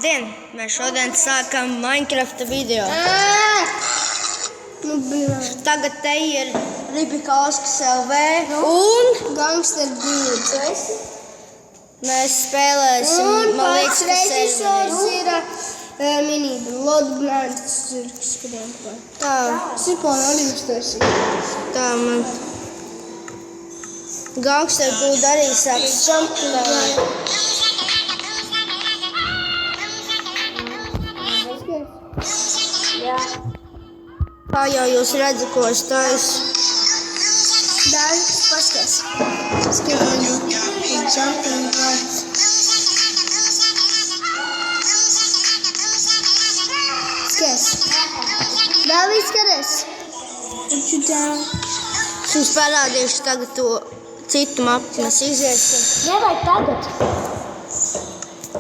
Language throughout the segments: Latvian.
Labdien! Mēs šodien sākam Minecraft video. Tagad te ir Ribikauskas LV un Gangster Dudes. mēs spēlēsim, Un man liekas, pats ka režisors serveri. ir mini Lodblants zirgs, kuriem pār. Tā, Sipona arī uztaisīt. tā man. Gangster Dude arī sāk spēlēt. Jā. Kā jau jūs redzat, ko es taisu. Dažs paskatās. Skatāju. Jumping rights. Skaties. Dāvīd, skaties. What you down? Es jums parādīšu tagad to citu mapu. Mēs iziesim. Nevajag tagad.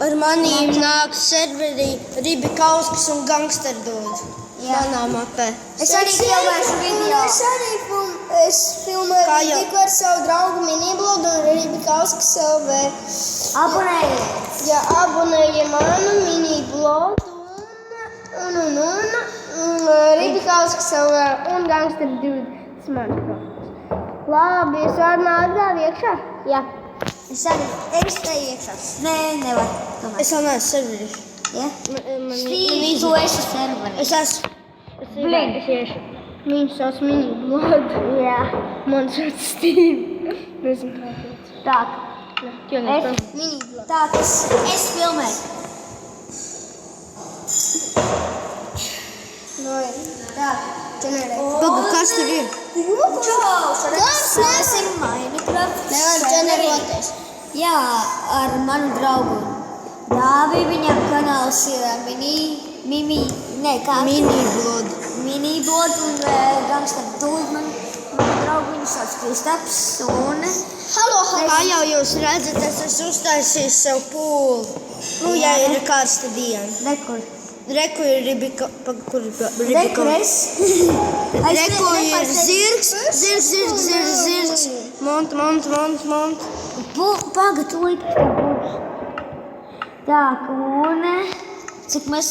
Ar manīm nāk serveri Ribikauskas un Gangster Dude. Manā mapē. Es arī filmēšu video. Es filmēju Kā jau? tikko ar savu draugu Miniblodu un Ribikauskas LV. Abonējiet! Ja abonējiet manu Miniblodu un Ribikauskas LV un Gangster Dude. Tas mans profils. Labi, es varu nākt dāvi iekšā? Jā. Es arī. Es te iekšā. Nē, nevar. Tomēr. Es vēl neesmu serveri. Ja? Steve, Tu esi serveri. Es esmu. Viņš sauc Miniblodu. Jā. Man sauc Steve. Nezinu kāpēc. Tā. Miniblodu. Tā, es filmēju. Tā, ģenerēt. Paga, kas tur ir? Tas ir Minecraft. Nevar ģenerēties. Jā, ar manu draugu Dāvi. Viņam kanāls ir Miniblood un Gangster Dude. Manu draugu viņu sauc Kristaps un... Kā jau jūs redzat, es esmu uztaisījis sev pūli. Nu, ja ir karsta diena. Nekur. Reku ir Ribika... Paga, kur ir Rekur Ribika? es. Reku ir zirgs. Mont. Paga, tu līdz tev būs. Tā, un cik mēs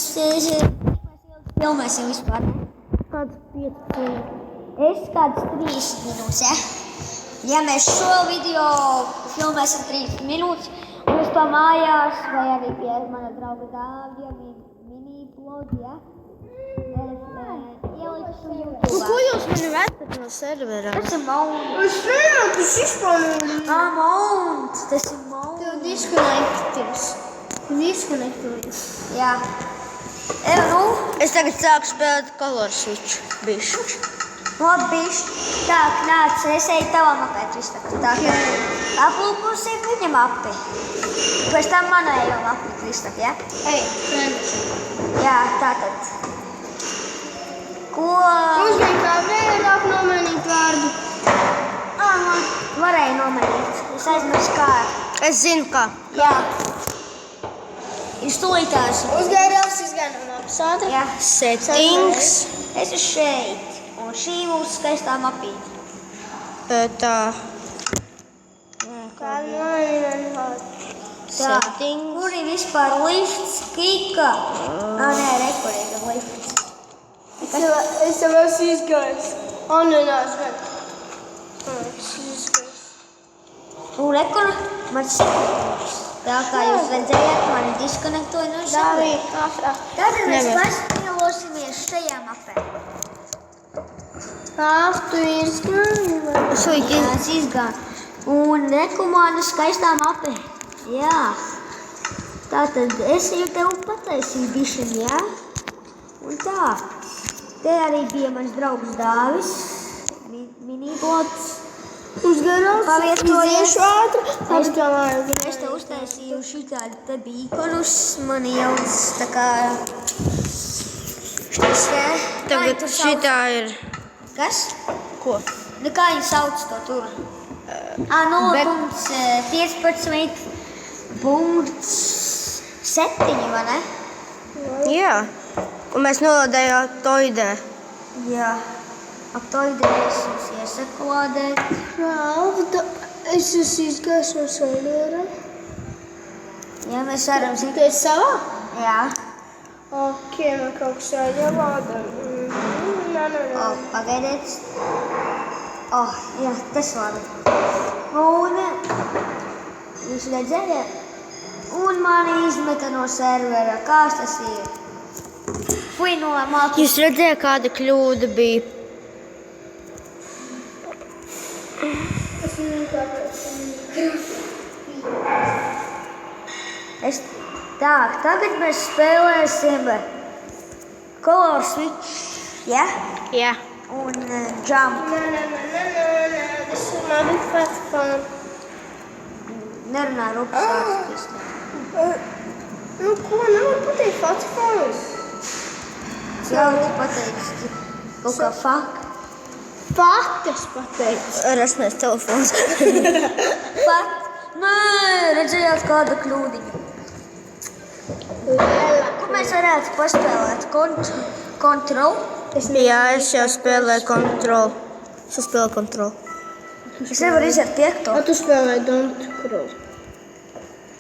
filmēsim vispār? Kāds 5. Es kāds 30 minūtes, ja? Ja mēs šo video filmēsim 30 minūtes, un es to mājās, vai arī pie mana drauga Dāvja, Miniblodu, ja? Ielikšu YouTube. Ko jūs mani vedat no servera? Tas ir Mount. Es nezinu, tas vispār Mount. Tas ir Mount. tev diskonekties. Jā. Nu, Es tagad sāku spēlēt Color Switch. Bišķi. labi, tā, nāc, es eju tavā mapē, Kristap. Tā, aplūkosim viņa mapi. Pēc tam manējo mapi, Kristap, ja? Ej, trendiši. Jā, tātad. Ko? Mums bija kā vairāk nomainīt vārdu. Aha, varēju nomainīt. Es aizmirsu kā. Es zinu, kā. Jā. Ir stulītās. Uzgairās, izgaina no apsāta. Jā. Settings. Es esmu šeit. Un šī mūsu skaistā mapīte. Tā. Kā nomainīt vārdu. Tā. Settings. Kur ir vispār lifts? Kika. Nē, rekurīga lifts. Es tev esmu izgājis. Nē, Rekur, man sekundārs. Tā kā jūs redzējāt, mani diskonektoja no Dāvī, šeit. kafrā. Tātad mēs Nevar. paspēlosimies šajā mapē. Tu izgāji. Es vēl Jā, es izgāju. Un reku manu skaistā mapē. Jā. Tātad es jau tev pataisīju bišķiņ, jā? Un tā. Te arī bija mans draugs Dāvis. Miniblods. Uzgairās, Pavietojies. iziešu ātri. Aizkamāju. Es te uztaisīju šitādi te bīkonus, mani jauns tā kā šis, jā. Tagad šitā ir. Kas? Ko? Nu kā viņi sauc to tur? 0.15.7, vai ne? Jā. Un mēs nolādējām Toidē. Jā. Ap to idejas jums iesaku lādēt. Es esmu izgājis no servera. Jā, mēs varam zināt. Tu esi savā? Jā. Ok, man kaut kas jāielāda. Nē. Pagaidiet. Jā, tas labi. Un jūs redzējāt? Un mani izmeta no servera. Kāds tas ir? Fui no mākslinieka. Jūs redzējāt, kāda kļūda bija? Es nezinu, kāpēc. Tagad mēs spēlēsim Color Switch, ja? Jā. Un Jump. Nē. Tas ir mani fat fun. Nerunā rupjas vārds. Ko nevar pateikt fat fun? Jau tu pateiksi kaut kā fuck. Fat es pateicu. Rasmēs telefons. Fuck. Nē, redzējāt kādu kļūdiņu. Ko mēs varētu paspēlēt? Control? Jā, es jau spēlēju kontroli. Es nevaru iziet piekto. Tu spēlē Don't Crawl.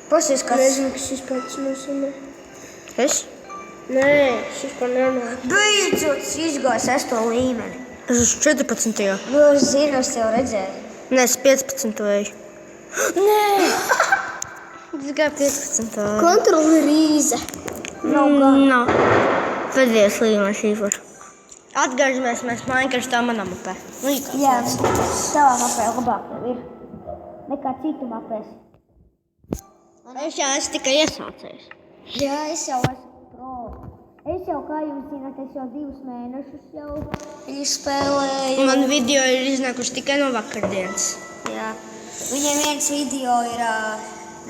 Pasies, kas... Nezinu, kas šis pats nozīmē. Es? Nē, šis par nerunā. Beidzot, izgāja 6. līmeni. Es uz 14. Nu, es zinu, es tev redzēju. Nē, es 15. eju. Nē! Es gāju 15. Kontroli rīze. Nav. Pēdējais līmenis īpaši. Atgādžamies, mēs Minecraftā manā mapē. Jā, tavā mapē labāk tev ir nekā citu mapēs. Es jau esmu tikai iesācējis. Jā, es jau esmu pro. Es jau, kā jūs zināt, es jau 2 mēnešus jau spēlēju. Man video ir iznākuši tikai no vakardienas. Jā. Viņiem viens video ir,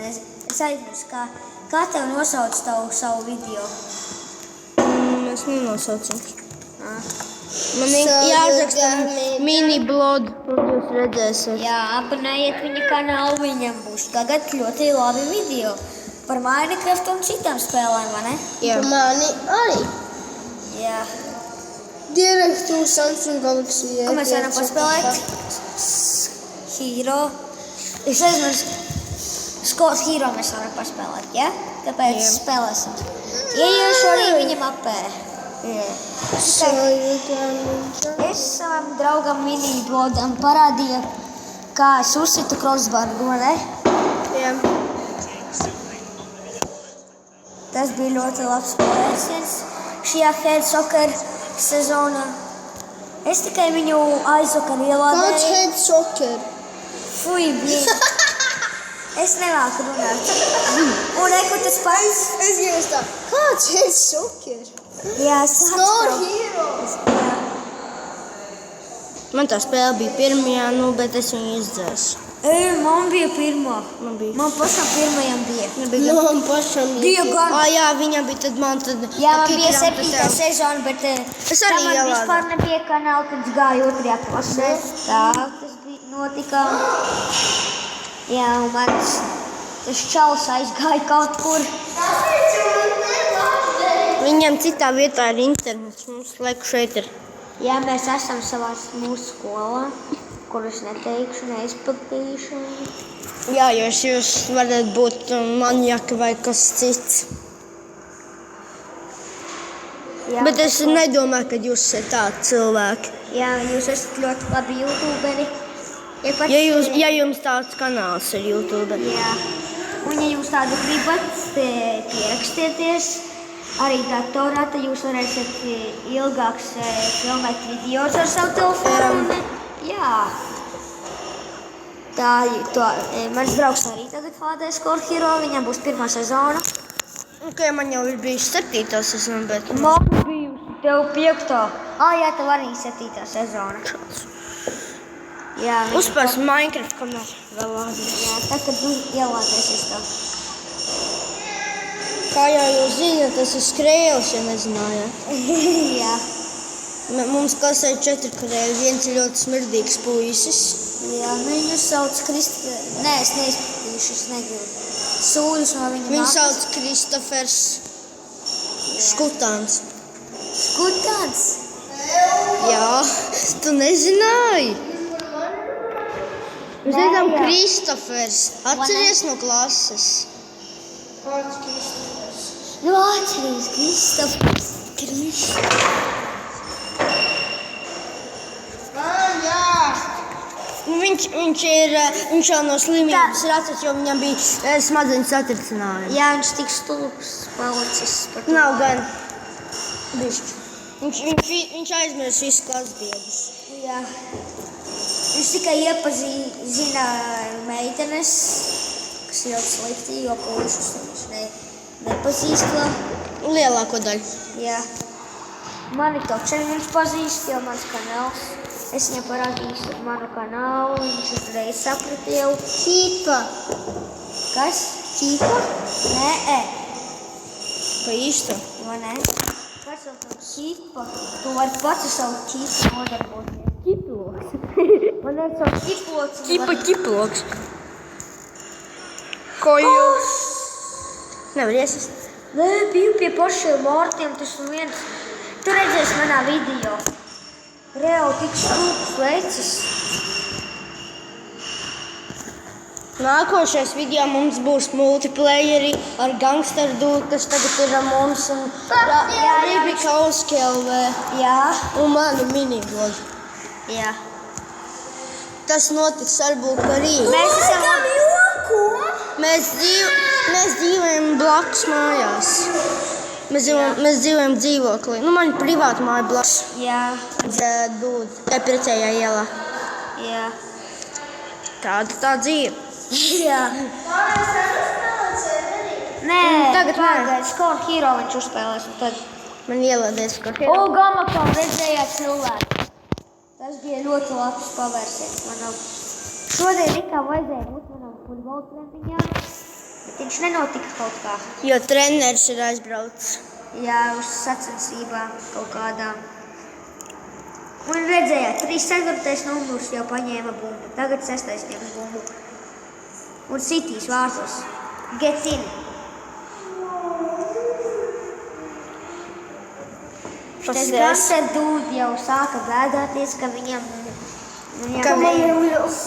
es aizmirsu, kā tev nosauc savu video? Es nenosaucu. Man jāraksta mini blog, un jūs redzēsiet. Jā, abonējiet viņa kanālu, viņam būs tagad ļoti labi video par Minecraft un citām spēlēm, vai ne? Jā. Par mani arī. Jā. Direktu Samsung Galaxy. Ko mēs varam paspēlēt? Hero. Es aizmirsu. Skolas Hero mēs varam paspēlēt, ja? Tāpēc spēlēsim. Ieiešu arī viņa mapē. Es savam draugam mini-blogam parādīju, kā es uzsitu crossbaru, ne? Jā. Tas bija ļoti labs pavērsiens šajā head soccer sezonā. Es tikai viņu aizvakar Kāds ielādēju. head soccer? Fui, bija. Es nemāku runāt. Un ko tas pats? Es jau tā. Kāds head soccer? Jā, es Star atceros. Hero. Man tā spēle bija pirmajā, bet es viņu izdzēsu. Man bija pirmā. Man bija. Man pašam pirmajam bija. Man pašam Bija gan. Jā, viņa bija tad man tad... Jā, man bija kikrām 7. tev. sezona, bet Es arī tā man ielādu. vispār nebija kanāla, kad es gāju 2. klasē. Tā, tas bija notika. Jā, un mans tas čalis aizgāja kaut kur. Viņam citā vietā ir internets, mums laiku šeit ir. Jā, mēs esam mūsu skolā, kur es neteikšu, neizplatīšu. Jā, jo jūs varat būt maniaki vai kas cits. Jā, Bet es nedomāju, ka jūs esat tādi cilvēki. Jā, jūs esat ļoti labi youtuberi. Ja jums tāds kanāls ir YouTube. Jā, un ja jūs tādu gribat, pierakstieties. Arī datorā, tad jūs varēsiet ilgāks filmēt videos ar savu telefonu. Jā. Mans draugs arī tagad HD Score Hero, viņam būs 1. sezona. Man jau ir bijis 7. sezona, bet... Man bijusi tev 5. Jā, tev arī 7. sezona. Jā, Uzspērs Minecraft, kamēr vēl lādīt. Jā, tad, kad ielādēsies tev. Kā jau jūs zināt, tas ir skrējels, ja nezinājāt. Jā. Mums klasē 4 krēļi, viens ir ļoti smirdīgs puisis. Jā, viņu sauc Nē, es neizplatīšu, es negribu. Sūļus no viņa Viņu sauc Kristofers Skutāns. Skutāns? Jā, tu nezināji? Mēs teicām Kristofers. Atceries no klases. Nu, atceries, Kristofers. Viņš jau no slimības ir atcets, jo viņam bija smadzeņu satricinājumi. Jā, viņš tik stulbs palicis par to. Nav gan. Bišķi. Viņš aizmirs visu klases biedrus. Jā. Viņš tikai iepazina meitenes, kas ir ļoti slikti, jo puišus viņš nepazīst vēl. Lielāko daļu. Jā. Mani točeni viņš pazīst, jo mans kanāls. Es viņam parādīšu manu kanālu, viņš uzreiz saprata jau. Ķīpa. Kas? Ķīpa? Nē. Pa īstu. Vai ne? Kas jau tam ķīpa? Tu vari pats ar savu ķīpu nodarboties. Ķiploks. Man ir savu ķiploks. Ķiploks. Ko jūs? Nevar iesist. Nē, biju pie pašiem Mārtiem, tas viens. Tu redzēsi manā video. Reāli tik stulbs vecis. Nākošais video mums būs multiplayeri ar gangsteru dūdu, kas tagad ir ar mums un Rībika Oskjelvē. Jā. Un manu minivlogu. Jā. Tas notiks varbūt arī. Mēs esam joku. Mēs dzīvojam blakus mājās. Mēs dzīvojam dzīvoklī. Nu, man ir privāta māja blakus. Jā. Dūdu. Tā precējā ielā. Jā. Tāda tā dzīve. Jā. Nē, Tagad pagaid, Score Hero viņš uzspēlēs un tad... Man ielādēs, ka O, Gamakam redzējāt cilvēku. Tas bija ļoti labs pavērsiens manam. Šodien it kā vajadzēja būt manam futbola treniņā, bet viņš nenotika kaut kā. Jo treneris ir aizbraucis. Jā, uz sacensībām kaut kādām. Un redzējāt, 3. numurs jau paņēma bumbu, tagad 6. ņems bumbu. Un sitīs vārtos. Get in. Tas gangster dūdi jau sāka bēdāties, ka viņam Kamīļus.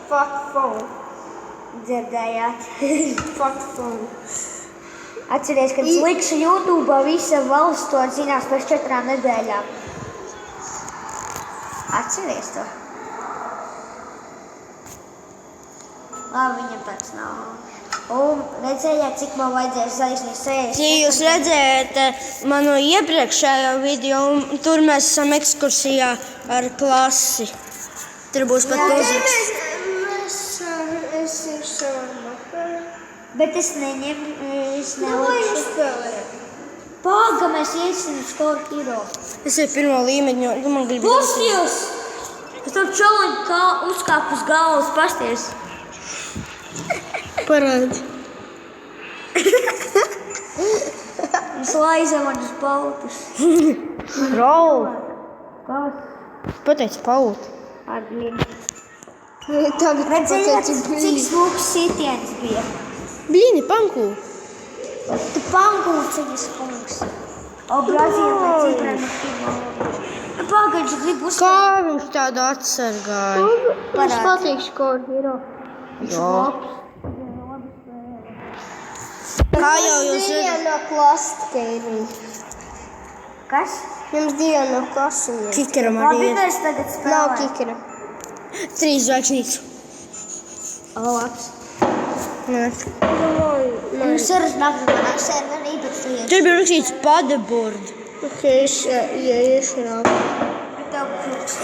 Fuck phone. dzirdējāt. Fuck phone. Atceries, kad es likšu YouTube, visa valsts to zinās pēc 4 nedēļām. Atceries to? Labi, viņam pēc nav. Un redzējāt, cik man vajadzēja zaisnīt 60. Ja jūs redzējāt manu iepriekšējo video, tur mēs esam ekskursijā ar klasi. Tur būs pat mūzikas. Es ir savā Bet es neņemu, es Vai nelikšu. spēlēt? Paga, mēs iesim Score Hero. Es ir pirmo līmeņu, jo man grib... Pusjūs! Es tam čoliņu kā uzkāp uz galvas pasties. Parādi. Es laiza man uz pautus. Rau. Kas? Pateic paut. Ar blīni. Tagad Redzējāt, pateici cik blīni. smūgs sitiens bija? Blīni, pankū. Tu pankūciņas kungs. O, Brazīla vai ciprana pirmā. Pagaidži, gribu uzskatīt. Kā viņš tādu atsargāja? Mums patīk Score Hero. Jā. Kā jau jūs Divi redzat? no klases tikai ir viņi. Kas? Jums 2 no klases ir. Kikeram arī Labi, ir. mēs tagad Nav spēlējam. kikera. 3 zvaigznītes. O, labs. Nē. Mums ir nākamā manā serverī, bet tu iet. Tur bija rakstīts paddeboard. Ok, es iešu. Tev krūks.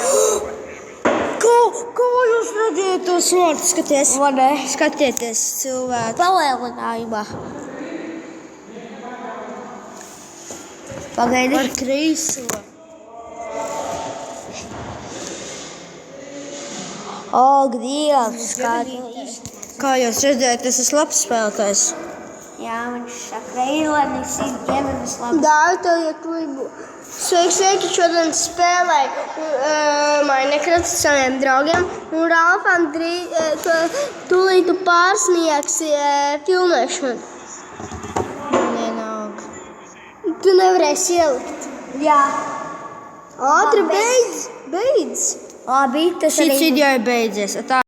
Kā jūs redzējāt to smortu? Skaties. Vai ne? Skatieties, cilvēki. Palielinājumā. Pagaidi. Ar krīso. O, Dievs, skaties. Kā jūs redzējāt, es esmu labs spēlētājs. Jā, viņš saka, Eilanis ir ģemenes labs. Dāvi tev, ja klibu. Sveiki, šodien spēlēju Minecraft ar saviem draugiem. Un Ralfam tūlīt tu pārsniegsi filmēšanu. Vienalga. Tu nevarēsi ielikt. Jā. Ātri beidz. Labi, tas Šis arī... video ir beidzies. Tā